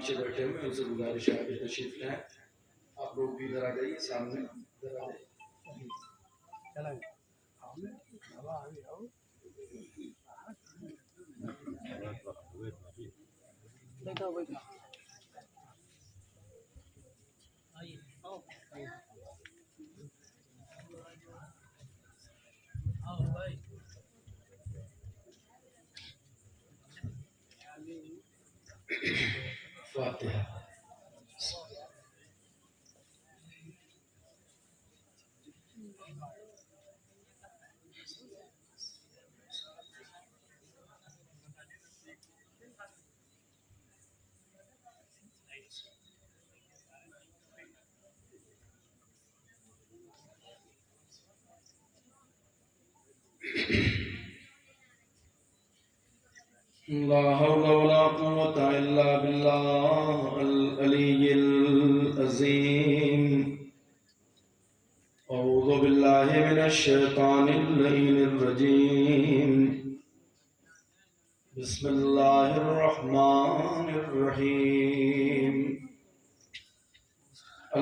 پیچھے بیٹھے ہوئے ان سے گزارش ہے کہ تشریف لیں. آپ لوگ بھی ادھر آ جائیے سامنے ادھر آ جائیے. فاتحہ. لا حول ولا قوة إلا بالله العلي العظيم. أعوذ بالله من الشيطان اللعين الرجيم. بسم الله الرحمن الرحيم.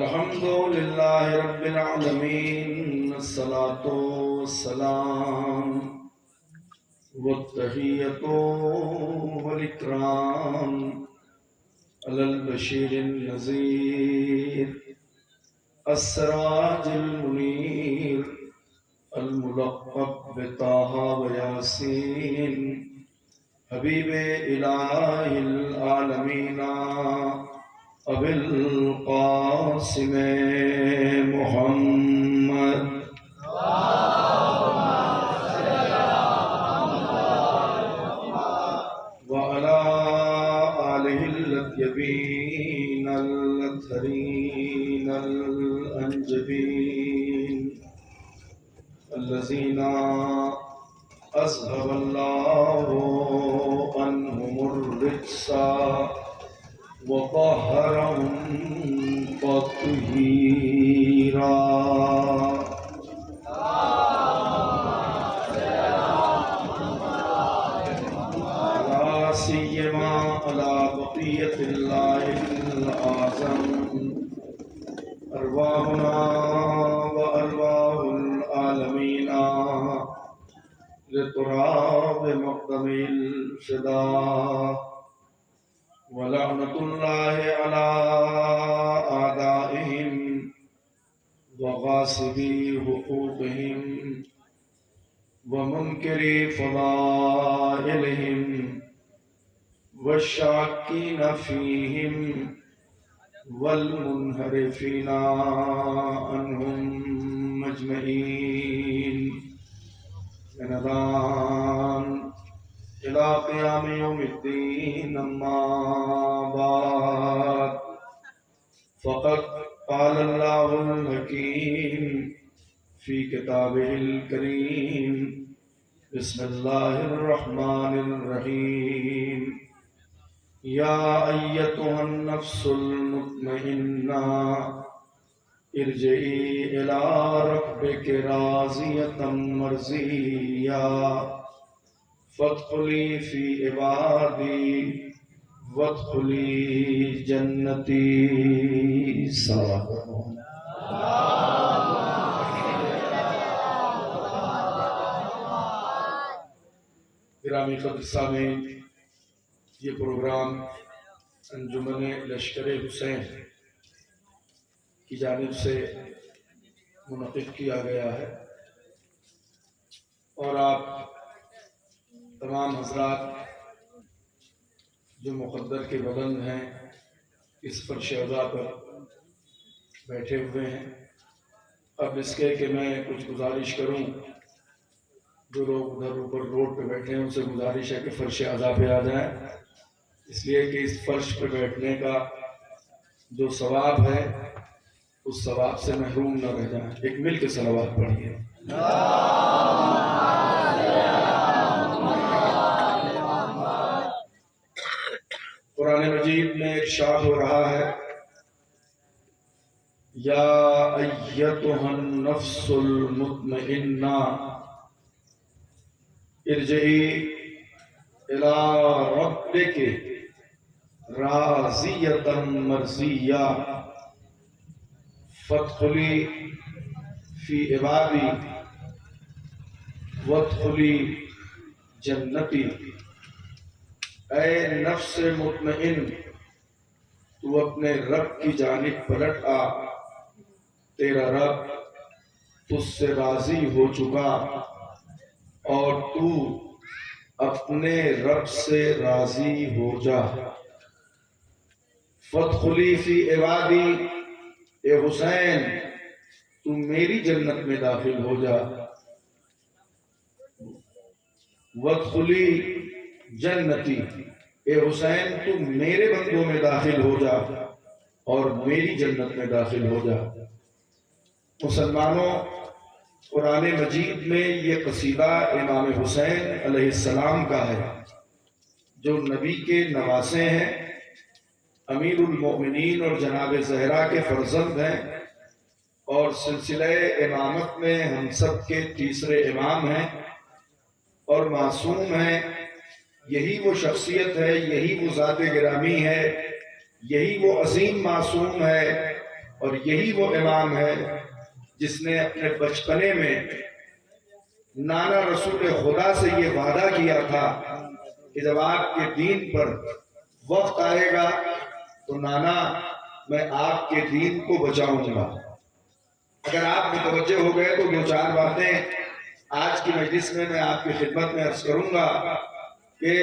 الحمد لله رب العالمين. الصلاة والسلام والتحية والإكرام على البشير النذير السراج المنير الملقب بطه وياسين حبيب إله العالمين أبي القاسم محمد. وعلى آله الطيبين الطاهرين الأنجبين الذين أذهب الله عنهم الرجس وطهرهم تطهيرا. سيما على بقية الله الأعظم أرواحنا وأرواح العالمين لتراب مقدم الفداء. ولعنة الله على أعدائهم وغاصبي حقوقهم ومنكري فضائلهم والشاكين فيهم والمنحرفين عنهم مجمعين من الآن إلى قيام يوم الدين. أما بعد فقد قال الله الحكيم في كتابه الكريم. بسم الله الرحمن الرحيم. يا أيتها النفس المطمئنة ارجعي إلى ربك راضية مرضية فادخلي في عبادي وادخلي جنتي. گرامی قدر سامعین، یہ پروگرام انجمن لشکر حسین کی جانب سے منعقد کیا گیا ہے اور آپ تمام حضرات جو مقدر کے بلند ہیں اس فرش عزا پر بیٹھے ہوئے ہیں. اب اس کے کہ میں کچھ گزارش کروں، جو لوگ ادھر اوپر روڈ پہ بیٹھے ہیں ان سے گزارش ہے کہ فرش عزا پہ آ جائیں، اس لیے کہ اس فرش پہ بیٹھنے کا جو ثواب ہے اس ثواب سے محروم نہ رہ جائیں. ایک مل کے صلوات پڑھیے. قرآن مجید میں ارشاد ہو رہا ہے، یا ایتها النفس المطمئنہ ارجعی الی ربک راضیۃ مرضیہ فادخلی فی عبادی وادخلی جنتی۔ اے نفس مطمئن، تو اپنے رب کی جانب پلٹ آ، تیرا رب تجھ سے راضی ہو چکا اور تو اپنے رب سے راضی ہو جا۔ فادخلی فی عبادی، اے حسین تو میری جنت میں داخل ہو جا۔ وادخلی جنتی، اے حسین تو میرے بندوں میں داخل ہو جا اور میری جنت میں داخل ہو جا۔ مسلمانوں، قرآن مجید میں یہ قصیدہ امام حسین علیہ السلام کا ہے، جو نبی کے نواسے ہیں، امیر المؤمنین اور جناب زہرا کے فرزند ہیں، اور سلسلہ امامت میں ہم سب کے تیسرے امام ہیں اور معصوم ہیں۔ یہی وہ شخصیت ہے، یہی وہ ذات گرامی ہے، یہی وہ عظیم معصوم ہے، اور یہی وہ امام ہے جس نے اپنے بچپنے میں نانا رسول خدا سے یہ وعدہ کیا تھا کہ جب آپ کے دین پر وقت آئے گا تو نانا میں آپ کے دین کو بچاؤں گا۔ اگر آپ متوجہ ہو گئے تو دو چار باتیں آج کی مجلس میں آپ کی خدمت میں عرض کروں گا کہ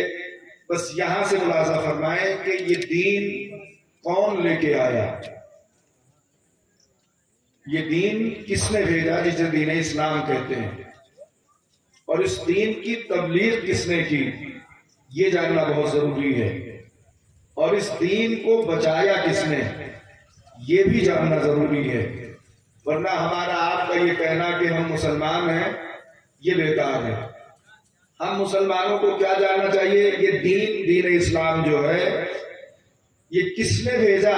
بس یہاں سے ملاحظہ فرمائیں کہ یہ دین کون لے کے آیا، یہ دین کس نے بھیجا جسے دین اسلام کہتے ہیں، اور اس دین کی تبلیغ کس نے کی، یہ جاننا بہت ضروری ہے، اور اس دین کو بچایا کس نے، یہ بھی جاننا ضروری ہے، ورنہ ہمارا آپ کا یہ کہنا کہ ہم مسلمان ہیں یہ بیکار ہے۔ ہم مسلمانوں کو کیا جاننا چاہیے؟ یہ دین اسلام جو ہے یہ کس نے بھیجا،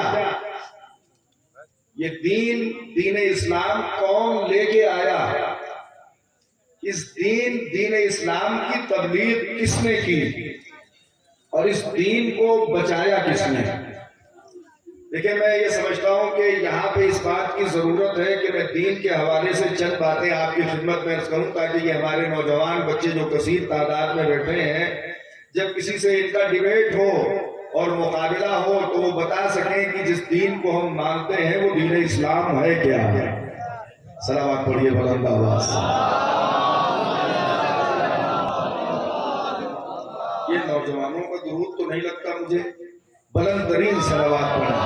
یہ دین اسلام کون لے کے آیا، اس دین اسلام کی تبلیغ کس نے کی، اور اس دین کو بچایا کس نے۔ دیکھیں، میں یہ سمجھتا ہوں کہ یہاں پہ اس بات کی ضرورت ہے کہ میں دین کے حوالے سے چند باتیں آپ کی خدمت میں عرض کروں، تاکہ یہ ہمارے نوجوان بچے جو کثیر تعداد میں بیٹھے ہیں، جب کسی سے ان کا ڈیبیٹ ہو اور مقابلہ ہو تو وہ بتا سکیں کہ جس دین کو ہم مانتے ہیں وہ دین اسلام ہے کیا ہے۔ صلوات پڑھیے بلند آواز سے۔ یہ نوجوانوں کا درود تو نہیں لگتا مجھے، بلند ترین صلوات پڑھیں۔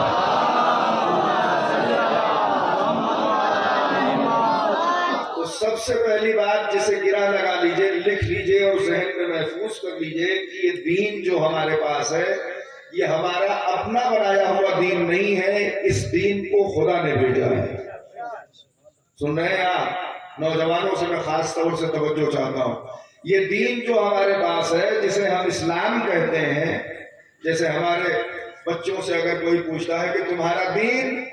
تو سب سے پہلی بات جسے گرہ لگا لیجئے، لکھ لیجئے اور ذہن میں محفوظ کر لیجئے کہ یہ دین جو ہمارے پاس ہے یہ ہمارا اپنا بنایا ہوا دین نہیں ہے، اس دین کو خدا نے بھیجا ہے۔ سن رہے ہیں آپ؟ نوجوانوں سے میں خاص طور سے توجہ چاہتا ہوں۔ یہ دین جو ہمارے پاس ہے جسے ہم اسلام کہتے ہیں، جیسے ہمارے بچوں سے اگر کوئی پوچھتا ہے کہ تمہارا دین،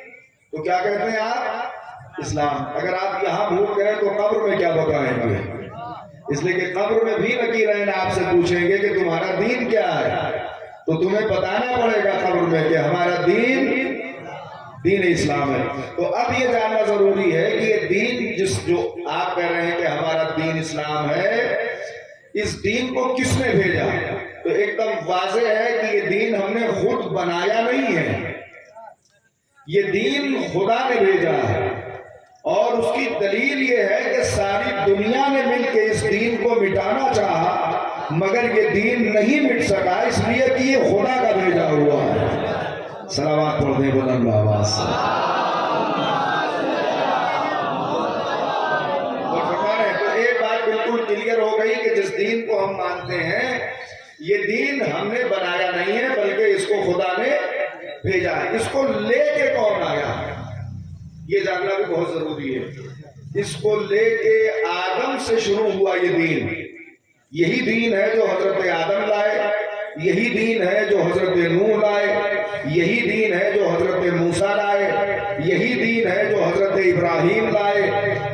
تو کیا کہتے ہیں آپ؟ اسلام۔ اگر آپ یہاں بھول گئے تو قبر میں کیا بتائیں گے؟ اس لیے کہ قبر میں بھی نکیرین آپ سے پوچھیں گے کہ تمہارا دین کیا ہے، تو تمہیں بتانا پڑے گا قبر میں کہ ہمارا دین اسلام ہے۔ تو اب یہ جاننا ضروری ہے کہ یہ دین جو آپ کہہ رہے ہیں کہ ہمارا دین اسلام ہے، اس دین کو کس نے بھیجا؟ تو ایک دم واضح ہے کہ یہ دین ہم نے خود بنایا نہیں ہے، یہ دین خدا نے بھیجا ہے، اور اس کی دلیل یہ ہے کہ ساری دنیا نے مل کے اس دین کو مٹانا چاہا مگر یہ دین نہیں مٹ سکا، اس لیے کہ یہ خدا کا بھیجا ہوا ہے۔ صلوات پڑھ دیں بلند آواز سے۔ تو ایک بات بالکل کلیئر ہو گئی کہ جس دین کو ہم مانتے ہیں یہ دین ہم نے بنایا نہیں ہے بلکہ اس کو خدا نے بھیجا ہے۔ اس کو لے کے کون آیا یہ جاننا بھی بہت ضروری ہے۔ اس کو لے کے آدم سے شروع ہوا یہ دین، یہی دین ہے جو حضرت آدم لائے، یہی دین ہے جو حضرت نوح لائے، یہی دین ہے جو حضرت موسیٰ لائے، یہی دین ہے جو حضرت ابراہیم لائے،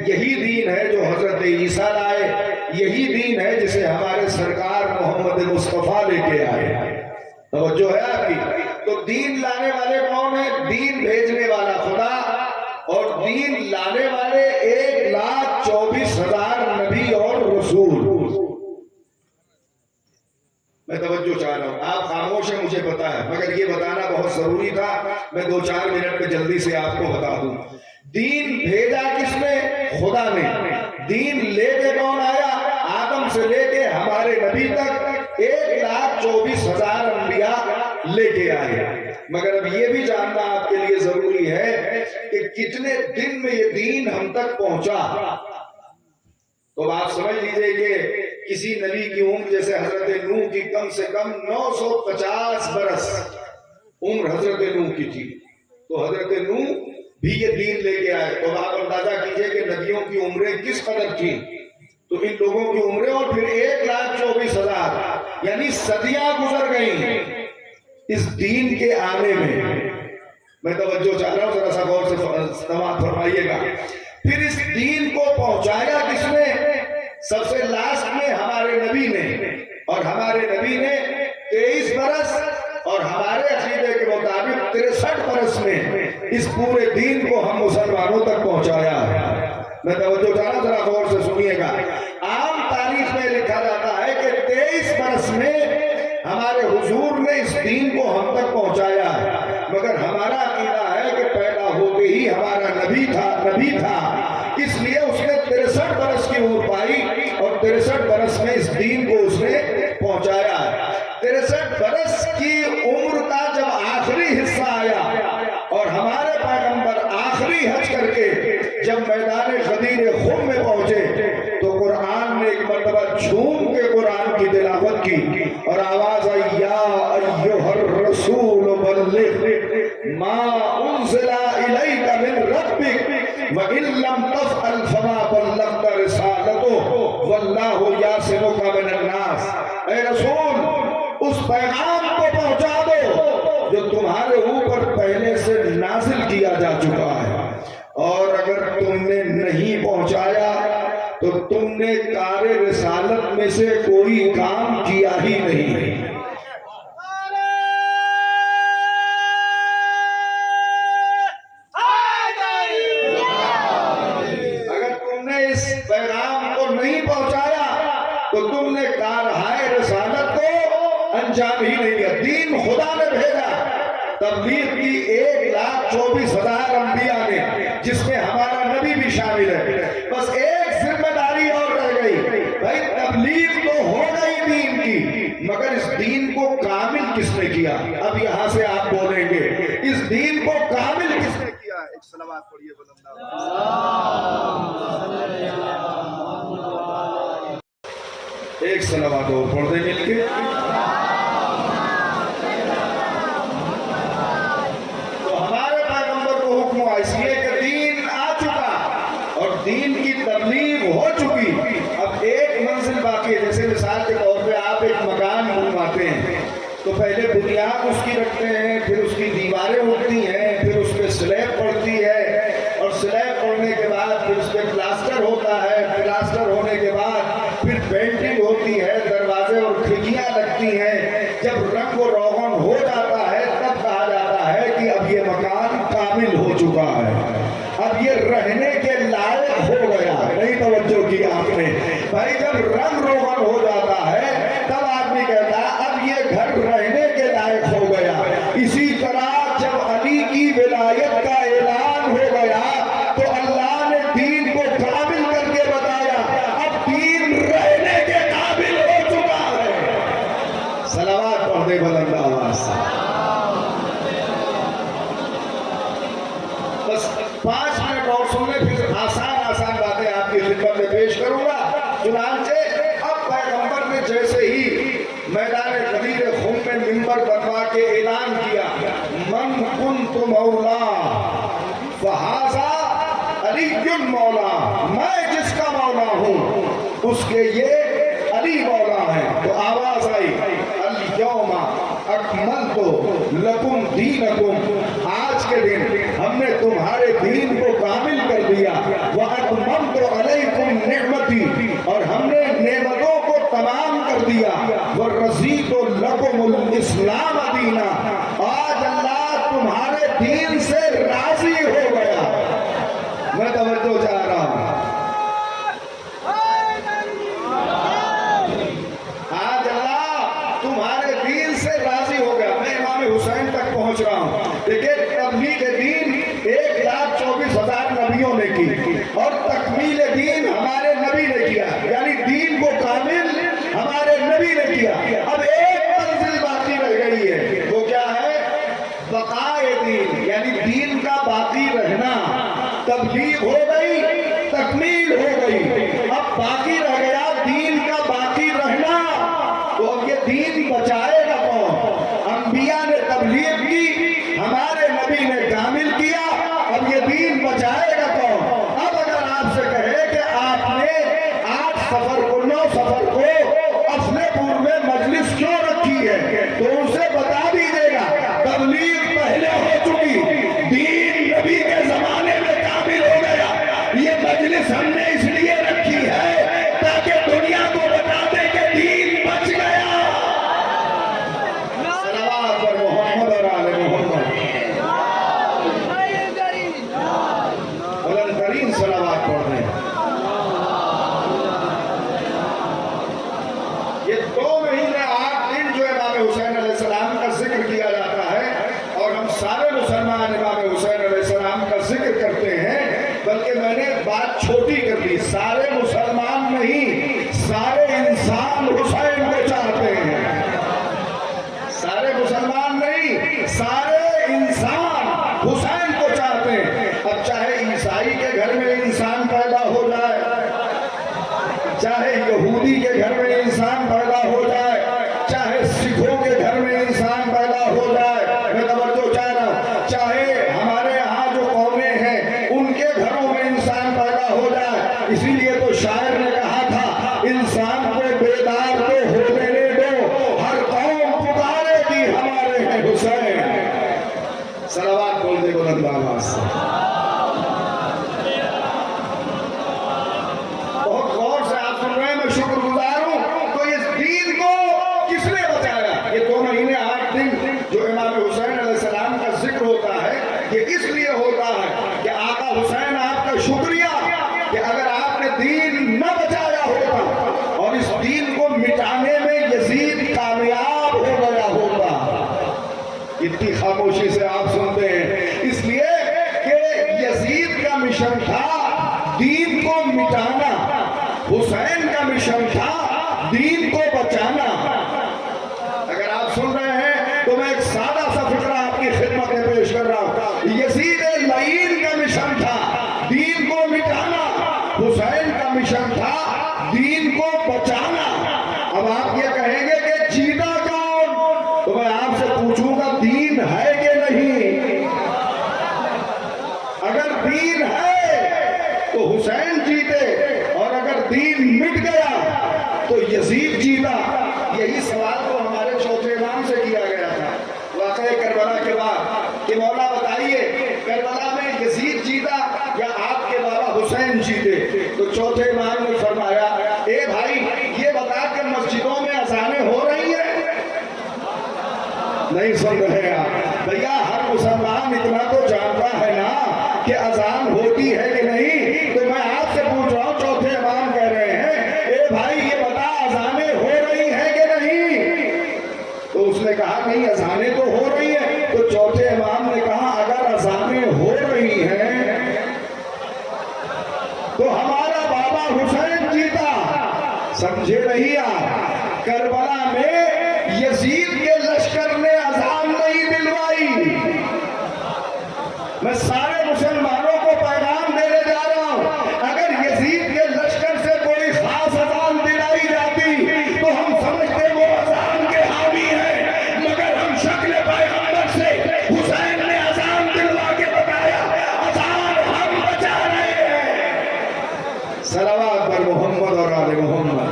یہی دین ہے جو حضرت عیسیٰ لائے، یہی دین ہے جسے ہمارے سرکار محمد مصطفیٰ لے کے آئے۔ توجہ ہے آپ کی؟ تو دین لانے والے کون ہیں؟ دین بھیجنے والا خدا، اور دین لانے والے 1,24,000 نبی اور رسول۔ میں توجہ چاہ رہا ہوں، آپ خاموش ہیں مجھے پتا ہے، مگر یہ بتانا بہت ضروری تھا، میں 2-4 منٹ میں جلدی سے آپ کو بتا دوں۔ دین بھیجا کس نے؟ خدا نے۔ دین لے کے کون آیا؟ آدم سے لے کے ہمارے نبی تک 1,24,000 انبیاء لے کے آئے۔ مگر اب یہ بھی جاننا آپ کے لیے ضروری ہے کہ کتنے دن میں یہ دین ہم تک پہنچا۔ تو آپ سمجھ لیجئے کہ کسی نبی کی عمر جیسے حضرت نوح کی کم سے کم 950 برس عمر حضرت نوح کی تھی، تو حضرت نوح بھی یہ دین لے کے آئے۔ تو آپ اندازہ کیجئے کہ نبیوں کی عمریں کس قدر تھیں، تو ان لوگوں کی عمریں، اور پھر 1,24,000 یعنی صدیاں گزر گئیں اس دین کے آنے میں۔ میں توجہ چاہ رہا ہوں، ذرا سا غور سے سماعت فرمائیے گا۔ پھر اس دین کو پہنچایا کس نے؟ سب سے لاسٹ میں ہمارے نبی نے، اور ہمارے نبی نے 23 برس اور ہمارے عقیدے کے مطابق 63 برس میں اس پورے دین کو ہم مسلمانوں تک پہنچایا ہے۔ میں توجہ چاہ رہا ہوں، ذرا غور سے سنیے گا۔ عام تاریخ میں لکھا جاتا ہے کہ 23 برس میں ہمارے حضور نے اس دین کو ہم تک پہنچایا ہے، مگر ہمارا عقیدہ ہے کہ پیدا ہوتے ہی ہمارا نبی تھا، اس لیے اس نے 63 برس کی عمر پائی، اور 63 برس میں اس دین کو اس نے پہنچایا ہے۔ 63 برس کی عمر کا جب آخری حصہ آیا اور ہمارے پیغمبر آخری حج کر کے جب میدان غدیر خم میں پہنچے، تو قرآن نے ایک مرتبہ جھوم کے قرآن کی تلاوت کی، اور آواز آئی، یا ایھا الرسول بلغ ما انزل الیک من ربک وَإِن لَّمْ تَفْعَلْ فَمَا بَلَّغْتَ رِسَالَتَهُ وَاللَّهُ يَعْصِمُكَ مِنَ النَّاسِ۔ اے رسول، اس پیغام کو پہنچا دو جو تمہارے اوپر پہلے سے نازل کیا جا چکا ہے، اور اگر تم نے نہیں پہنچایا تو تم نے کار رسالت میں سے کوئی کام کیا ہی نہیں۔ پیغام کو نہیں پہنچایا تو تم نے کارہائے رسالت کو انجام ہی نہیں دیا۔ دین خدا نے بھیجا، تبلیغ کی 1,24,000 انبیاء نے، جس میں ہمارا نبی بھی شامل ہے۔ بس ایک ذمہ داری اور رہ گئی، بھائی تبلیغ تو ہو گئی دین کی، مگر اس دین کو کامل کس نے کیا؟ اب یہاں سے آپ بولیں گے اس دین کو کامل کس نے کیا؟ ایک صلوات پڑھیے بلند ایک صلوات اور پڑھ دیں مل کے۔ تو ہمارے پیغمبر کو حکم ہوا اس لیے کہ دین آ چکا اور دین کی تبلیغ ہو چکی، اب ایک منزل باقی ہے۔ جیسے مثال کے طور پہ آپ ایک مکان بنواتے ہیں تو پہلے بنیاد اس کی رکھتے ہیں، پھر اس کی دیواریں اٹھتی ہیں، پھر اس پہ سلیب پڑتی ہے، اور سلیب پڑنے کے بعد پھر اس پہ پلاسٹر ہوتا ہے، پلاسٹر ہونے کے بعد پھر پینٹنگ ہوتی ہے، دروازے اور کھڑکیاں لگتی ہیں۔ جب رنگ و روغن ہو جاتا ہے تب کہا جاتا ہے کہ اب یہ مکان کامل ہو چکا ہے، اب یہ رہنے کے لائق ہو گیا۔ نہیں توجہ کی آپ نے؟ بھائی جب رنگ روغن ہو جاتا ہے تب آدمی کہتا ہے اب یہ گھر رہنے کے لائق ہو گیا۔ اسی طرح جب علی کی ولایت کا اعلان ہو گیا تو اللہ نے دین کو کامل کر کے بتایا، اب دین رہنے کے قابل ہو چکا ہے۔ صلوات پڑھ دے بلند آواز سے۔ بس 5 منٹ اور سن لیں، پھر آسان باتیں آپ کی خدمت میں پیش کروں گا۔ چنانچہ اب پیغمبر نے جیسے ہی میدان غدیر خم میں منبر بنوا کے اعلان کیا، من کنت مولا فہذا علی مولا، میں جس کا مولا ہوں اس کے یہ علی مولا ہے۔ تو آواز آئی، الیوم اکملت لکم دینکم، آج کے دن ہم نے تمہارے دین کو کامل کر دیا، واتممت علیکم نعمتی، اور ہم نے نعمتوں کو تمام کر دیا، ورضیت لکم الاسلام دینا، آج میں توجہ چاہ رہا ہوں. آج اللہ تمہارے دین سے راضی ہو گیا. میں امام حسین تک پہنچ رہا ہوں. دیکھیں تبلیغ دین 1,24,000 نبیوں نے کی اور تکمیل دین ہمارے نبی نے کیا. یعنی دین کو کامل ہمارے نبی نے کیا. اب ایک منزل باقی رہ گئی ہے. وہ کیا ہے؟ بقائے دین، یعنی دین کا باقی رہنا. تبلیغ ہو گئی، تکمیل ہو گئی، اب باقی رہ گیا دین کا باقی رہنا. تو اب یہ دین بچائے گا کون؟ انبیاء نے تبلیغ کی، ہمارے نبی نے کامل کیا، اب یہ دین بچائے گا کون؟ اب اگر آپ سے کہے کہ آپ نے 8 صفر کو 9 صفر کو اپنے پور میں مجلس کیوں رکھی ہے تو اسے بتا دیجیے گا تبلیغ پہلے ہو چکی، دین نبی کے زمانے میں کامل ہو گیا. یہ مجلس ہم نے اس لیے رکھی ہے تاکہ دنیا کو بتا دے کہ دین بچ گیا. صلوات پر محمد اور آل محمد. بلند ترین صلوات پڑھ رہے ہیں. یہ 2 مہینے 8 دن جو امام حسین علیہ السلام کا ذکر کیا جاتا ہے اور ہم سارے مسلمان امام حسین علیہ السلام کا ذکر کرتے ہیں، بلکہ میں نے بات چھوٹی کر دی. سارے مسلمان نہیں، سارے انسان حسین کو چاہتے ہیں. سارے مسلمان نہیں، سارے انسان حسین کو چاہتے ہیں. اب چاہے عیسائی کے گھر میں انسان پیدا ہو جائے، چاہے یہودی کے گھر میں انسان پیدا ہو جائے، چاہے سکھوں کے گھر میں انسان پیدا ہو جائے، میں توجہ چاہ رہا ہوں، چاہے ہمارے یہاں جو قومیں ہیں ان کے گھروں میں انسان پیدا ہو جائے. اسی لیے تو شاعر نے کہا تھا انسان کو بیدار تو ہونے دو، ہر قوم پکارے گی ہمارے ہیں حسین. صلوات بول دے بلند آواز سے. بہت غور سے آپ سن رہے ہیں، میں شکر گزار ہوں. تو اس دین کو کس نے بچایا؟ یہ 2 مہینے 8 دن جو امام حسین علیہ السلام کا ذکر ہوتا ہے یہ اس لیے ہوتا ہے کہ آقا حسین آپ کا شکریہ کہ اگر آپ نے دین نہ بچایا ہوتا اور اس دین کو مٹانے میں یزید کامیاب ہو گیا ہوتا. اتنی خاموشی سے آپ سنتے ہیں اس لیے کہ یزید کا مشن تھا دین کو مٹانا، حسین کا مشن تھا دین کو بچانا. اگر آپ سن رہے ہیں تو میں ایک سادہ سا فقرہ آپ کی خدمت میں پیش کر رہا ہوں. یزید لعین کا مشن تھا دین کو مٹانا، حسین کا مشن تھا دین کو بچانا. اب آپ یہ کہیں گے کہ جیتا کون؟ تو میں آپ سے پوچھوں گا دین ہے کہ نہیں؟ اگر دین ہے تو حسین جیتے اور اگر دین مٹ گیا تو یزید جیتا. یہی سوال تو ہمارے چوتھے امام سے کیا گیا تھا واقعہ کربلا کے بعد کہ مولا بتائیے کربلا میں یزید جیتا یا آپ کے بابا حسین جیتے؟ تو چوتھے امام نے فرمایا اے بھائی یہ بتا کہ مسجدوں میں اذانیں ہو رہی ہیں؟ نہیں سن رہے آپ بھیا. ہر مسلمان اتنا تو جانتا ہے نا کہ اذان ہوتی ہے کہ نہیں. تو میں آپ سے پوچھ رہا ہوں، چوتھے امام کہہ رہے ہیں اے بھائی یہ بتا اذانیں ہو رہی ہیں کہ نہیں؟ تو اس نے کہا نہیں اذانیں تو ہو رہی ہیں. تو چوتھے امام نے کہا اگر اذانیں ہو رہی ہیں تو ہمارا بابا حسین جیتا. سمجھے نہیں آپ؟ کربلا میں یزید کے لشکر نے اذان نہیں دلوائی. میں سارے مسلمانوں کو پیغام دینے جا رہا ہوں اگر یزید کے لشکر سے کوئی خاص اذان دلائی جاتی تو ہم سمجھتے وہ اذان کے حامی ہیں، مگر ہم شکل پیغمبر سے حسین نے اذان دلوا کے بتایا اذان ہم بچا رہے ہیں. صلوات پر محمد اور آل محمد.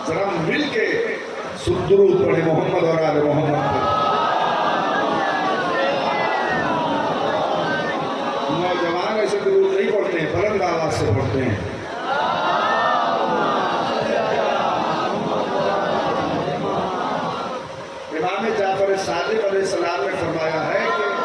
ذرا مل کے درود پڑھے محمد اور آل محمد. نوجوان ایسے درود نہیں پڑھتے ہیں، بلند آواز سے پڑھتے ہیں. امام جعفر صادق علیہ السلام نے فرمایا ہے کہ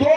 2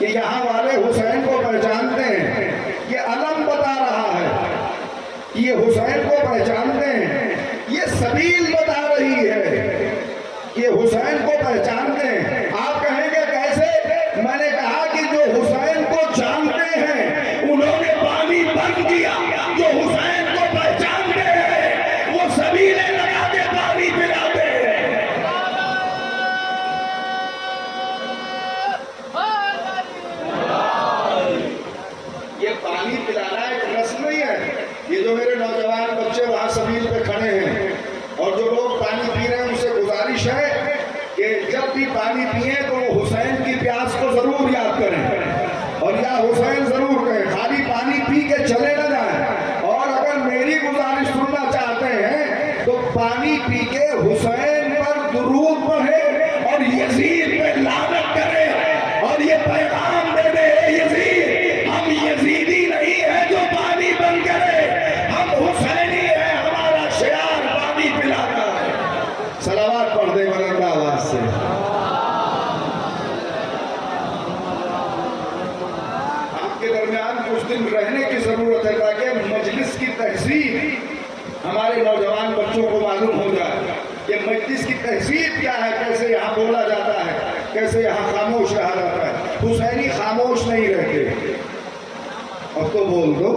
کہ یہاں والے حسین کو پہچانتے ہیں، یہ علم بتا رہا ہے کہ یہ حسین کو پہچانتے ہیں، یہ سبیل بتا رہی ہے کہ حسین کو پہچانتے ہیں۔ آپ کہیں گے کیسے؟ میں نے کہا کہ جو حسین کو جانتے ہیں انہوں نے پانی بند کیا، جو حسین کو پہچانتے ہیں وہ سبیلیں لگا کے پانی پلاتے ہیں۔ یہ پانی پلانا ایک رسم نہیں ہے۔ یہ جو میرے نوجوان بچے وہاں سبیل پہ کھڑے ہیں اور جو لوگ پانی پی رہے ہیں ان سے گزارش ہے کہ جب بھی پانی پئیں تو وہ حسین کی پیاس کو ضرور یاد کریں اور یا حسین ضرور کہیں، خالی پانی پی کے چلے نہ جائیں۔ اور اگر میری گزارش سننا چاہتے ہیں تو پانی پی کے حسین پر درود پڑھیں اور یزید پہ لعنت کریں اور یہ پیغام دے دیں، اے یزید ہم یزیدی نہیں ہیں جو پانی بند کرے، ہم حسینی ہیں، ہمارا شعار پانی پلانا ہے۔ صلوات پڑھ دیں بلند آواز سے۔ آپ کے درمیان کچھ دن رہنے کی ضرورت ہے تاکہ مجلس کی تہذیب ہمارے نوجوان بچوں کو معلوم ہو جائے کہ مجلس کی تہذیب کیا ہے، کیسے یہاں بولا جاتا ہے، کیسے یہاں خاموش رہا جاتا ہے۔ حسینی خاموش نہیں رہتے، اب تو بول دو،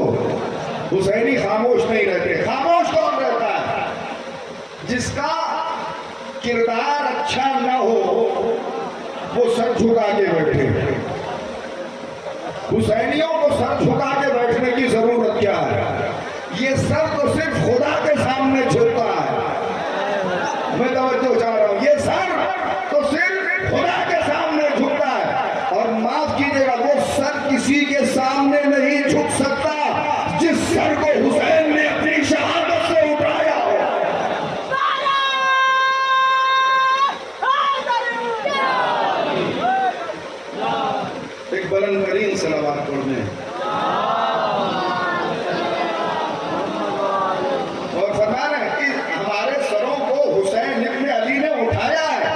حسینی خاموش نہیں رہتے۔ خاموش کون رہتا ہے؟ جس کا کردار اچھا نہ ہو وہ سر جھکا کے بیٹھے۔ حسینیوں کو سر جھکا کے بیٹھنے کی ضرورت کیا ہے؟ یہ سر تو صرف خدا کے سامنے جھکتا ہے۔ میں توجہ چاہ رہا ہوں، یہ سر تو صرف خدا کے سامنے جھکتا ہے، اور معاف کیجیے گا وہ سر کسی کے سامنے نہیں جھک سکتا جس سر کو حسین نے اپنی شہادت سے اٹھایا ہو۔ ایک بلند ترین صلوات پڑھنے اور فرمانا ہے کہ ہمارے سروں کو حسین ابن علی نے اٹھایا ہے،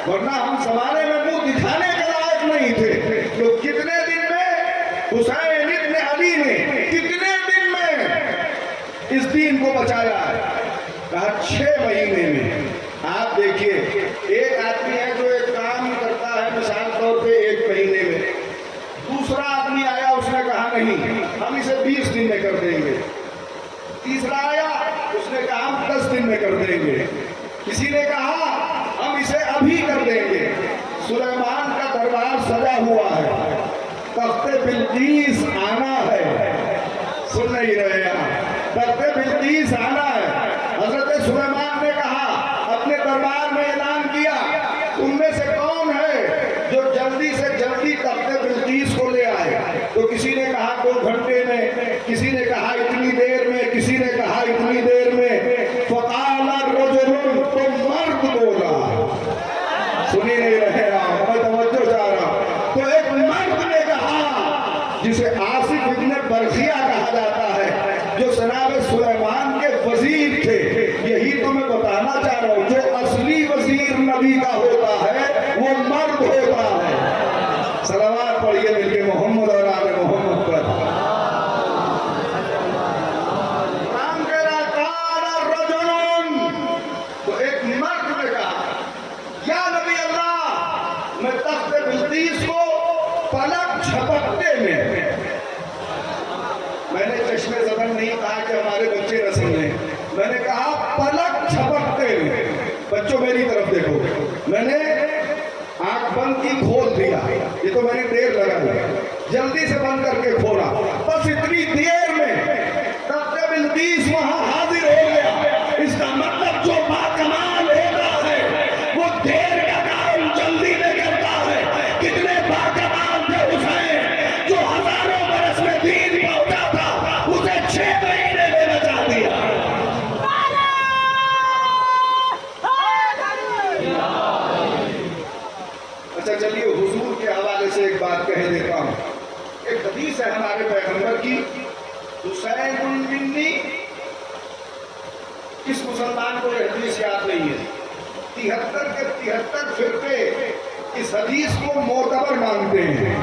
ورنہ ہم زمانے میں منہ دکھانے کے لائق نہیں تھے۔ تو کتنے دن میں حسین ابن علی نے کتنے دن میں اس دین کو بچایا ہے؟ کہا 6 مہینے میں۔ آپ دیکھیے ایک آدمی ہے جو ایک کام کرتا ہے مثال طور پہ 1 مہینے میں، دوسرا آدمی آیا اس نے کہا نہیں ہم اسے 20 دن میں کر دیں گے، تیسرا آیا اس نے کہا ہم 10 دن میں کر دیں گے، کسی نے کہا ہم اسے ابھی کر دیں گے۔ سلیمان کا دربار سجا ہوا ہے، تخت بلقیس آنا ہے، سن نہیں رہے ہیں، تخت بلقیس آنا ہے۔ حضرت سلیمان نے کہا اپنے دربار میں اعلان کیا تم میں سے کون ہے جو جلدی سے جلدی تخت بلقیس کو لے آئے؟ تو کسی نے کہا 2 گھنٹے میں، کسی نے کہا اتنی دیر میں، کسی نے کہا اتنی دیر میں۔ فقال الرجل، تو مرد بولا، سنی نہیں رہے آپ، میں توجہ چاہ رہا ہوں۔ تو ایک مرد نے کہا جسے آصف ابن برخیہ کہا جاتا ہے، جو جناب سلیمان کے وزیر تھے۔ یہی تو میں بتانا چاہ رہا ہوں، جو اصلی وزیر نبی کا ہوتا ہے وہ مرد ہوتا ہے۔ صلوات پڑھیے مل کے محمد اور آل محمد پر۔ نام تیرا قال الرجل، تو ایک مرد نے کہا یا نبی اللہ میں تخت بلقیس کو پلک جھپکتے میں نے چشمے زبان نہیں کہا کہ ہمارے بچے نہ سمجھیں، میں نے کہا پلک جھپکتے میں۔ بچوں میری طرف دیکھو، میں نے آنکھ بند کی کھول دیا، یہ تو میں نے دیر لگا جلدی سے بند کر کے کھولا، بس اتنی دیر میں تخت بلقیس وہاں حاضر ہو گیا۔ اس کا مطلب جو باکمال ہوتا ہے وہ دیر کا کام جلدی میں کرتا ہے۔ کتنے باکمال تھے حسین جو ہزاروں برس میں دین پہنچا تھا، اسے 6 مہینے میں بچا دیا۔ اچھا چلیے حضور کے حوالے سے ایک بات کہہ دیتا ہوں۔ ایک حدیث ہے ہمارے پیغمبر کی، حسین منی، کس مسلمان کو یہ حدیث یاد نہیں ہے؟ 73 کے 73 فرقے اس حدیث کو معتبر مانتے ہیں،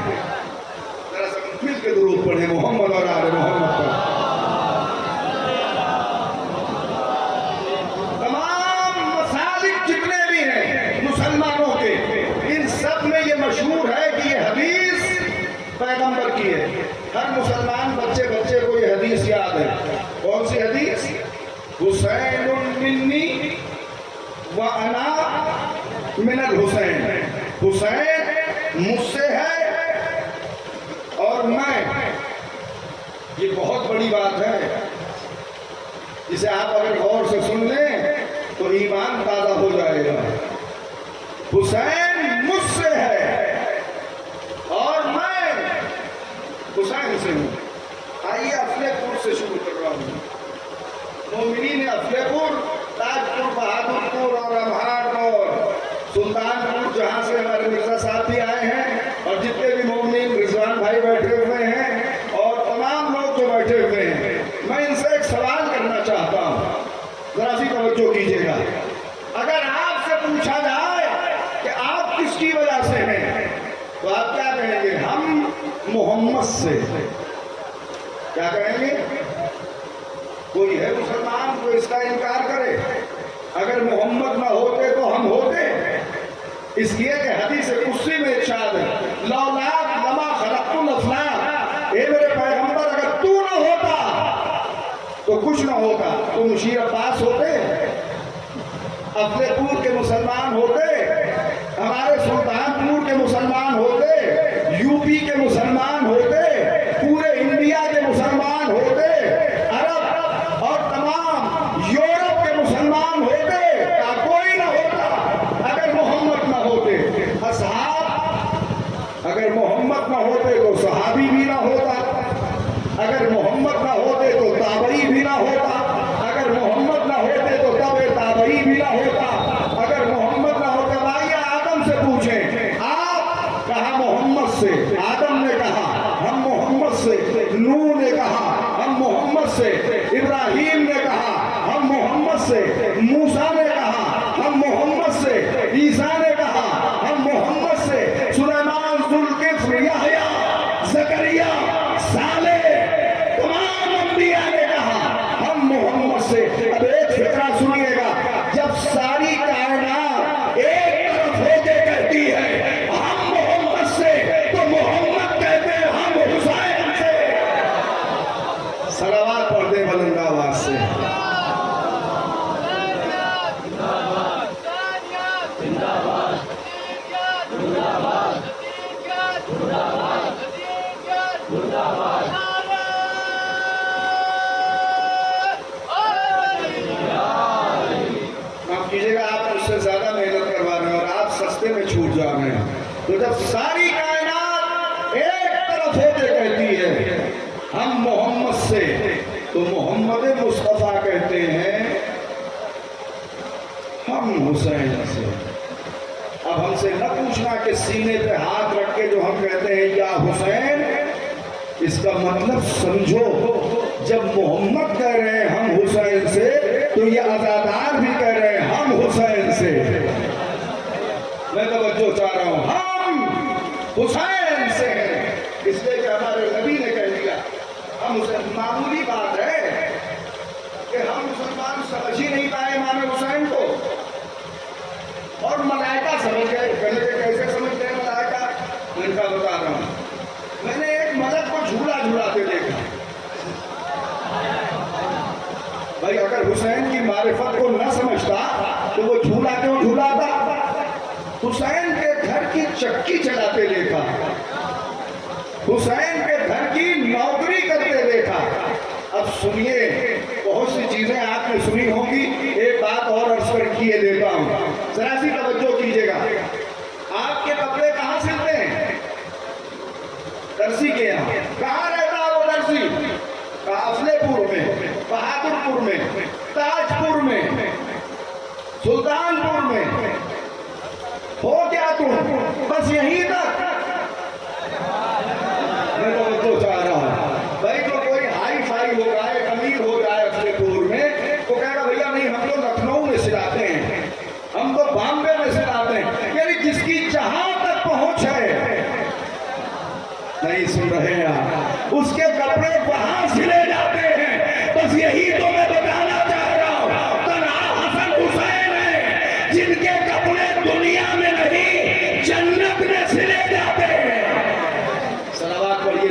پیغمبر کی ہے. ہر مسلمان بچے بچے کو یہ حدیث یاد ہے. کون سی حدیث؟ حسین منی وانا من الحسین. حسین مجھ سے ہے اور میں. یہ بہت بڑی بات ہے. اسے آپ اگر غور سے سن لیں تو ایمان تازہ ہو جائے گا. حسین مجھ سے ہے اور میں حسین سے ہوں. آئیے افلے پور سے شروع کر رہا ہوں. مومنین افلے پور، تاج پور، بہادر پور اور امہار اور سلطان پور، جہاں سے ہمارے مرزا صاحب بھی آئے ہیں، اور جتنے بھی مومنین رضوان بھائی بیٹھے ہوئے ہیں اور تمام لوگ جو بیٹھے ہوئے ہیں، میں ان سے ایک سوال کرنا چاہتا ہوں. ذرا سی توجہ کیجیے گا. اگر آپ سے پوچھا جائے کہ آپ کس کی وجہ سے ہیں تو آپ کیا کہیں گے؟ ہم محمد سے. کیا کہیں گے؟ کوئی ہے مسلمان جو اس کا انکار کرے؟ اگر محمد نہ ہوتے تو ہم ہوتے. اس لیے کہ حدیث قدسی میں ارشاد ہے لولاک لما خلقت الافلاک. اے میرے پیغمبر اگر تو نہ ہوتا تو کچھ نہ ہوتا. تو مشیر عباس ہوتے، افلے پور کے مسلمان ہوتے، ہمارے سلطان پور کے مسلمان ہوتے، یو پی کے مسلمان ہوتے، پورے انڈیا کے مسلمان ہوتے، عرب اور تمام یورپ کے مسلمان ہوتے. کیا کوئی نہ ہوتا اگر محمد نہ ہوتے؟ اصحاب اگر محمد نہ ہوتے تو صحابی بھی نہ ہوتا. اگر محمد نہ ہوتے تو تابعی بھی نہ ہوتا. اگر محمد نہ ہوتے تو تابع تابعی بھی نہ ہوتا. اگر محمد نہ ہوتے، بھائی آدم سے پوچھیں. آپ کہا محمد سے. آدم نے کہا ہم محمد سے. نوح نے کہا ہم محمد سے. ابراہیم نے کہا ہم محمد سے. موسیٰ نے کہا ہم محمد سے. عیسیٰ نے کہا ہم محمد سے. سلیمان، ذوالکفل، یحییٰ، زکریا، صالح، تمام انبیاء نے کہا ہم محمد سے. اب ایک فکرہ سنیے گا. جب ساری کائنات ایک طرف ہو کے کہتی ہے ہم محمد سے، تو محمد کہتے ہیں ہم حسین سے. صلوات پڑھتے بلند آواز سے. کیجیے گا، آپ مجھ سے زیادہ محنت کروا رہے ہیں اور آپ سستے میں چھوٹ جا رہے ہیں. تو جب ساری کائنات ایک طرف ہو کے کہتی ہے ہم محمد سے، تو محمد مصطفیٰ کہتے ہیں ہم حسین سے. اب ہم سے نہ پوچھنا کہ سینے پہ ہاتھ رکھ کے جو ہم کہتے ہیں یا حسین، اس کا مطلب سمجھو. جب محمد کہہ رہے ہیں ہم حسین سے، تو یہ عزادار بھی کہہ رہے ہیں ہم حسین سے. میں توجہ چاہ رہا ہوں. ہم حسین سے ہیں، اس لیے کہ ہمارے نبی نے کہہ دیا ہم حسین. معمولی بات ہے کہ ہم مسلمان سمجھ ہی نہیں پائے امام حسین کو، اور ملائکہ سمجھ گئے. پہلے کہ کیسے سمجھتے ہیں ملائکہ؟ میں ان کا بتا رہا ہوں. میں نے ایک ملک کو جھولا جھولاتے دیکھا. بھائی اگر حسین کی معرفت کو نہ سمجھتا تو وہ جھولا کیوں جھولاتا؟ حسین کے گھر کی چکی چلاتے دیکھا، حسین کے گھر کی نوکری کرتے دیکھا. اب سنیے، بہت سی چیزیں آپ نے سنی ہوں گی. ایک بات اور عرض کر کیے دیتا ہوں، ذرا سی توجہ کیجیے گا. آپ کے کپڑے کہاں سلتے ہیں؟ درزی کے یہاں. کہاں رہتا ہے وہ درزی؟ افلے پور میں، بہادر پور میں، تاج پور میں، سلطان پور میں. ہو کیا تم بس یہیں تک؟ میں تو چاہ رہا ہوں بھائی جو کوئی ہائی فائی ہو رہا ہے، امیر ہو رہا ہے افلے پور میں، تو کہہ رہا بھیا نہیں ہم تو لکھنؤ میں سلاتے ہیں، ہم تو بامبے میں سلاتے ہیں. یعنی جس کی جہاں تک پہنچ ہے، نہیں سن رہے ہیں آپ، اس کے کپڑے وہاں سلے جاتے ہیں. بس یہی تو میں بتانا چاہ رہا ہوں. تنہا حسن حسین ہے جن کے کپڑے دنیا میں نہیں جنت میں سلے جاتے ہیں. صلوات پڑھیے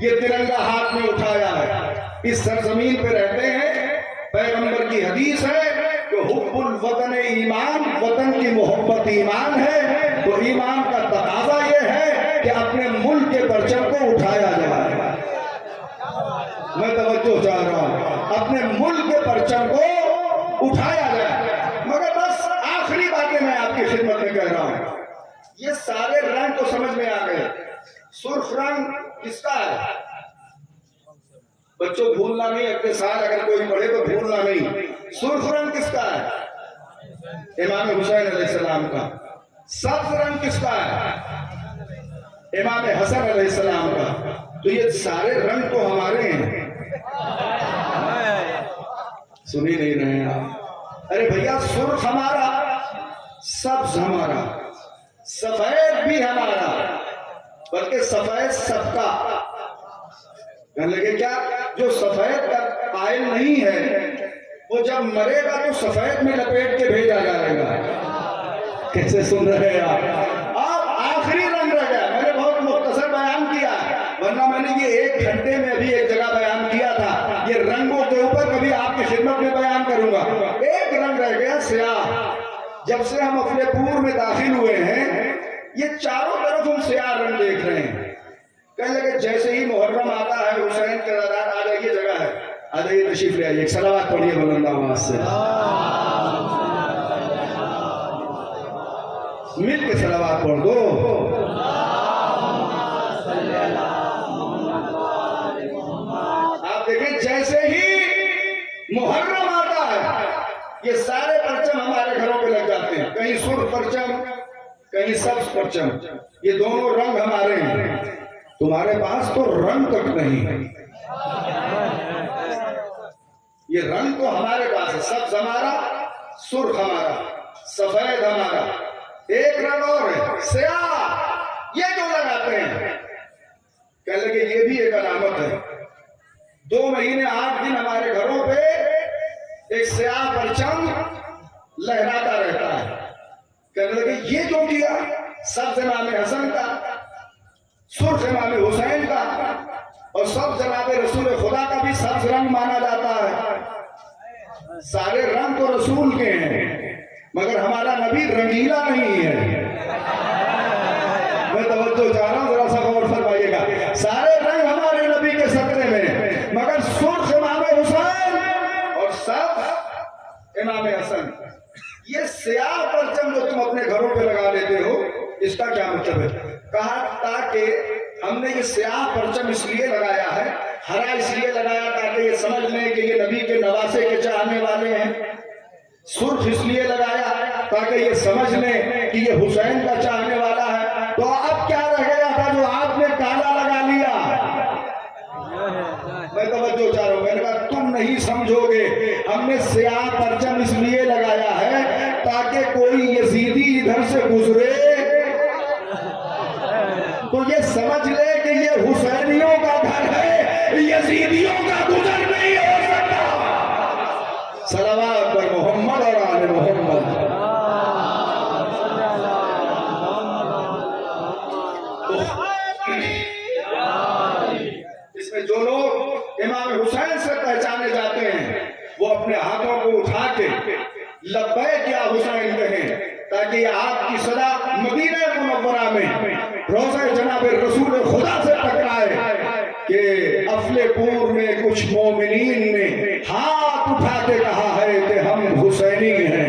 یہ ترنگا ہاتھ میں اٹھایا ہے، اس سرزمین پہ رہتے ہیں۔ پیغمبر کی حدیث ہے کہ حب الوطن ایمان، وطن کی محبت ایمان ہے، تو ایمان کا تقاضا یہ ہے کہ اپنے ملک کے پرچم کو اٹھایا جائے۔ میں توجہ چاہ رہا ہوں، اپنے ملک کے پرچم کو اٹھایا جائے۔ مگر بس آخری باتیں میں آپ کی خدمت میں کہہ رہا ہوں، یہ سارے رنگ تو سمجھ میں آ گئے۔ سرخ رنگ کس کا ہے؟ بچوں بھولنا نہیں، اگلے سال اگر کوئی پڑھے تو بھولنا نہیں۔ سرخ رنگ کس کا ہے؟ امام حسین علیہ السلام کا۔ سبز رنگ کس کا ہے؟ امام حسن علیہ السلام کا۔ تو یہ سارے رنگ تو ہمارے ہیں، سنی نہیں رہے ہیں آپ؟ ارے بھیا، سرخ ہمارا، سبز ہمارا، سفید بھی ہمارا، بلکہ سفید سب کا۔ کہنے لگے کیا؟ جو سفید کا قائل نہیں ہے وہ جب مرے گا تو سفید میں لپیٹ کے بھیجا جائے گا۔ کیسے سن رہے ہیں آپ؟ اب آخری رنگ رہ گیا۔ میں نے بہت مختصر بیان کیا، ورنہ میں نے یہ 1 گھنٹے میں ابھی ایک جگہ بیان کیا تھا۔ یہ رنگوں کے اوپر کبھی آپ کی خدمت میں بیان کروں گا۔ ایک رنگ رہ گیا، سیاہ۔ جب سے ہم اپنے پور میں داخل ہوئے ہیں، یہ چاروں طرف ہم سیاہ رنگ دیکھ رہے ہیں۔ کہنے لگے جیسے ہی محرم آتا ہے، حسین کے زادات آ جائیے، جگہ ہے، آ جائیے، تشریف لے آئیے، ایک صلوات پڑھیے بلند آواز سے، مل کے صلوات پڑھ دو۔ آپ دیکھیں جیسے ہی محرم آتا ہے، یہ سارے پرچم ہمارے گھروں پہ لگ جاتے ہیں، کہیں سرخ پرچم، کہیں سبز پرچم، یہ دونوں رنگ ہمارے ہیں۔ تمہارے پاس تو رنگ تک نہیں، یہ رنگ تو ہمارے پاس ہے، سبز ہمارا، سرخ ہمارا، سفید ہمارا، ایک رنگ اور ہے سیاہ، یہ جو لگاتے ہیں۔ کہنے لگے یہ بھی ایک علامت ہے۔ 2 مہینے 8 دن ہمارے گھروں پہ ایک سیاہ پرچم لہراتا رہتا ہے۔ کہنے لگے یہ جو کیا، سبز امام حسن کا، سرخ امام حسین کا، اور سب جناب رسول خدا کا بھی سبز رنگ مانا جاتا ہے۔ سارے رنگ تو رسول کے ہیں، مگر ہمارا نبی رنگیلا نہیں ہے۔ میں توجہ چاہ رہا ہوں، ذرا سا غور فرمائیے گا۔ سارے رنگ ہمارے نبی کے صدقے میں، مگر سرخ امام حسین اور سبز امام حسن۔ یہ سیاہ پرچم جو تم اپنے گھروں پہ لگا لیتے ہو، اس کا کیا مطلب ہے؟ کہا تاکہ ہم نے یہ سیاہ پرچم اس لیے لگایا ہے، ہرا اس لیے لگایا تاکہ یہ سمجھ لیں کہ یہ نبی کے نواسے کے چاہنے والے ہیں۔ سرخ اس لیے لگایا تاکہ یہ سمجھ لیں کہ یہ حسین کا چاہنے والا ہے۔ تو اب کیا رہ گیا تھا جو آپ نے کالا لگا لیا؟ میں توجہ چاہ رہا ہوں، میں نے کہا تم نہیں سمجھو گے، ہم نے سیاہ پرچم اس لیے لگایا ہے تاکہ کوئی یزیدی ادھر سے گزرے تو یہ سمجھ لے کہ یہ حسینیوں کا گھر ہے، یزیدیوں کا گزر نہیں ہو سکتا۔ صلوات پر محمد اور آل محمد۔ اس میں جو لوگ امام حسین سے پہچانے جاتے ہیں وہ اپنے ہاتھوں کو اٹھا کے لبیک یا حسین کہیں، تاکہ یہ آپ کی صدا مدینہ منورہ میں روضہ جناب رسول خدا سے ٹکرائے کہ افل پور میں کچھ مومنین نے ہاتھ اٹھا کے کہا ہے کہ ہم حسینی ہیں۔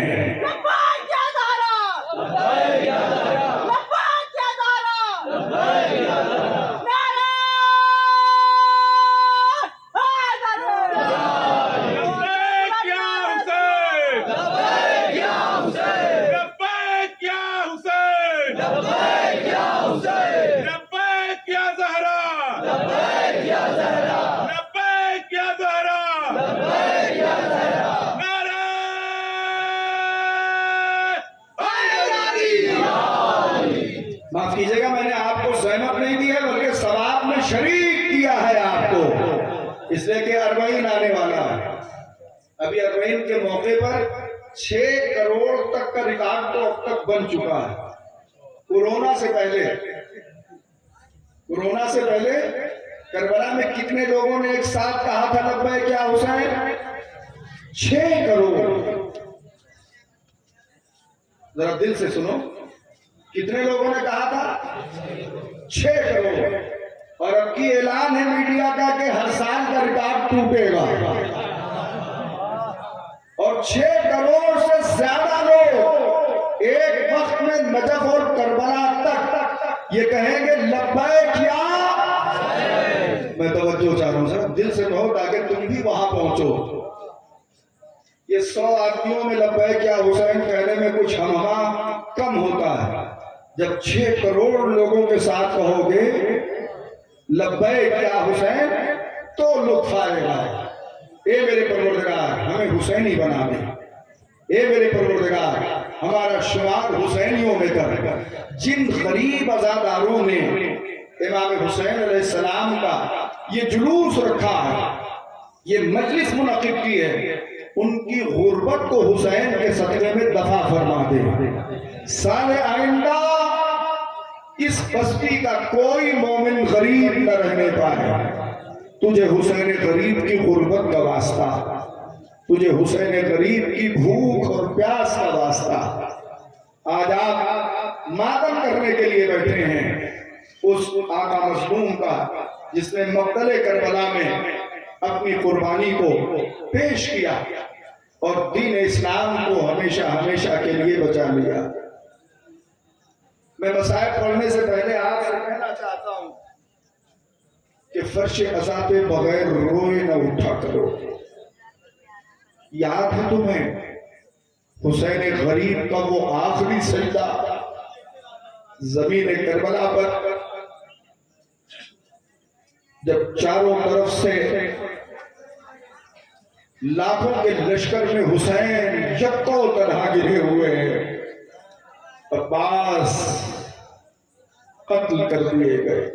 معاف کیجیے گا، میں نے آپ کو زحمت نہیں دی ہے بلکہ ثواب میں شریک کیا ہے آپ کو، اس لیے کہ اربعین آنے والا ہے۔ ابھی اربعین کے موقع پر 6 کروڑ تک کا ریکارڈ تو اب تک بن چکا ہے۔ کورونا سے پہلے کربلا میں کتنے لوگوں نے ایک ساتھ کہا تھا لبیک یا حسین؟ 6 کروڑ. ذرا دل سے سنو، کتنے لوگوں نے کہا تھا؟ 6 کروڑ. اور اب کی اعلان ہے میڈیا کا کہ ہر سال کا ریکارڈ ٹوٹے گا، اور 6 کروڑ سے زیادہ لوگ ایک وقت میں نجف اور کربلا تک یہ کہیں گے لبیک یا. میں توجہ چاہ رہا ہوں سر، دل سے کہو تاکہ تم بھی وہاں پہنچو. یہ 100 آدمیوں میں لبیک یا حسین کہنے میں کچھ ہمہ کم ہوتا ہے. جب 6 کروڑ لوگوں کے ساتھ کہو گے لبیک یا حسین تو لطف آئے گا. اے میرے پروردگار ہمیں حسینی بنا دے، اے میرے پروردگار ہمارا شمار حسینیوں میں کر. جن غریب عزاداروں نے امام حسین علیہ السلام کا یہ جلوس رکھا ہے، یہ مجلس منعقد کی ہے، ان کی غربت کو حسین کے صدقے میں دفع فرما دے. سال آئندہ اس بستی کا کوئی مومن غریب نہ رہنے پائے. تجھے حسین غریب کی غربت کا واسطہ، تجھے حسین غریب کی بھوک اور پیاس کا واسطہ. آج آپ ماتم کرنے کے لیے بیٹھے ہیں اس آقا مظلوم کا جس نے مقتل کربلا میں اپنی قربانی کو پیش کیا اور دین اسلام کو ہمیشہ ہمیشہ کے لیے بچا لیا. میں مصائب پڑھنے سے پہلے آپ سے کہنا چاہتا ہوں کہ فرش عزا پہ بغیر روئے نہ اٹھا کرو. یاد ہے تمہیں حسین غریب کا وہ آخری سجدہ زمین کربلا پر، جب چاروں طرف سے لاکھوں کے لشکر میں حسین یکو تنہا گرے ہوئے ہیں، عباس قتل کر دیے گئے،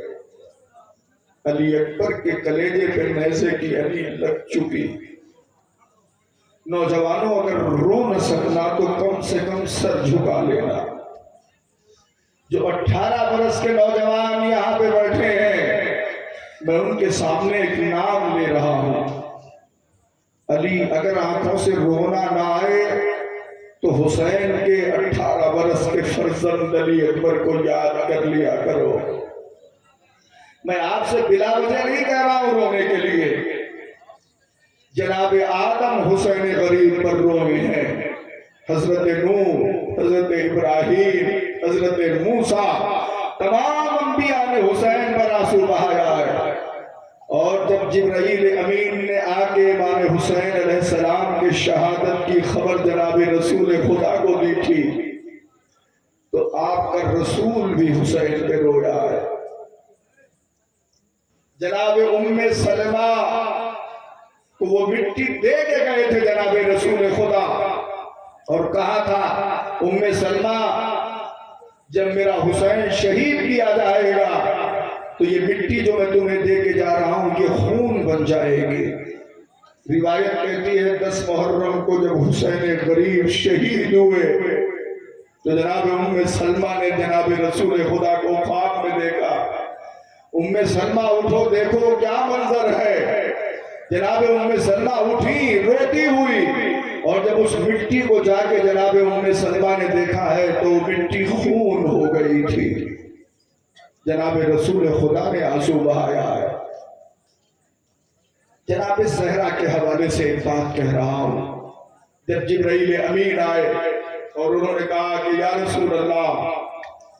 علی اکبر کے کلیجے پہ نیزے کی علی لگ چکی. نوجوانوں اگر رو نہ سکنا تو کم سے کم سر جھکا لینا. جو 18 برس کے نوجوان یہاں پہ بیٹھے ہیں، میں ان کے سامنے ایک نام لے رہا ہوں. علی اگر آنکھوں سے رونا نہ آئے تو حسین کے 18 برس کے فرزند علی اکبر کو یاد کر لیا کرو. میں آپ سے بلا وجہ نہیں کہہ رہا ہوں رونے کے لیے. جناب آدم حسین غریب پر روئے ہیں، حضرت نوح، حضرت ابراہیم، حضرت موسیٰ، تمام انبیاء نے حسین پر آنسو بہایا ہے. اور جب جبرائیل امین نے آ کے امام حسین علیہ السلام کی شہادت کی خبر جناب رسول خدا کو دی تھی تو آپ کا رسول بھی حسین پہ رویا ہے. جناب ام سلمہ کو وہ مٹی دے کے گئے تھے جناب رسول خدا اور کہا تھا ام سلمہ جب میرا حسین شہید کیا جائے گا تو یہ مٹی جو میں تمہیں دے کے جا رہا ہوں یہ خون بن جائے گی. روایت کہتی ہے 10 محرم کو جب حسین غریب شہید ہوئے تو جناب ام سلمہ نے جناب رسول خدا کو خواب میں دیکھا. ام سلمہ اٹھو دیکھو کیا منظر ہے. جناب ام سلمہ اٹھی روتی ہوئی اور جب اس مٹی کو جا کے جناب ام سلمہ نے دیکھا ہے تو مٹی خون ہو گئی تھی. جناب رسول خدا نے آنسو بہایا ہے. جناب زہرا کے حوالے سے ایک بات کہہ رہا ہوں. جب جبرائیل امین آئے اور انہوں نے کہا کہ یا رسول اللہ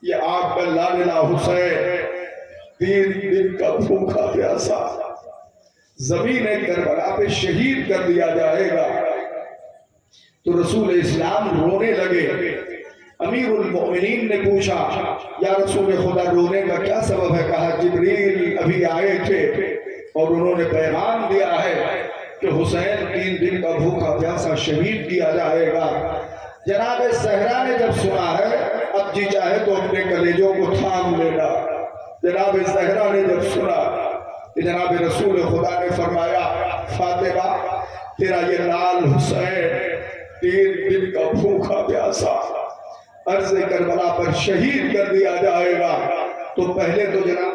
یہ آپ کا لاڈلا حسین 3 دن کا بھوکا پیاسا زمین کربلا پہ شہید کر دیا جائے گا. تو رسول اسلام رونے لگے. امیر المؤمنین نے پوچھا یا رسول خدا رونے کا کیا سبب ہے؟ کہا جبریل ابھی آئے تھے اور انہوں نے پیغام دیا ہے کہ حسین 3 دن کا بھوکا پیاسا شہید کیا جائے گا. جناب زہرا نے جب سنا ہے اب جی چاہے تو اپنے کلیجوں کو تھام لینا. جناب زہرا نے جب سنا کہ جناب رسول خدا نے فرمایا فاطمہ تیرا یہ لال حسین 3 دن کا بھوکا پیاسا عرض کربلا پر شہید کر دیا جائے گا تو پہلے تو جناب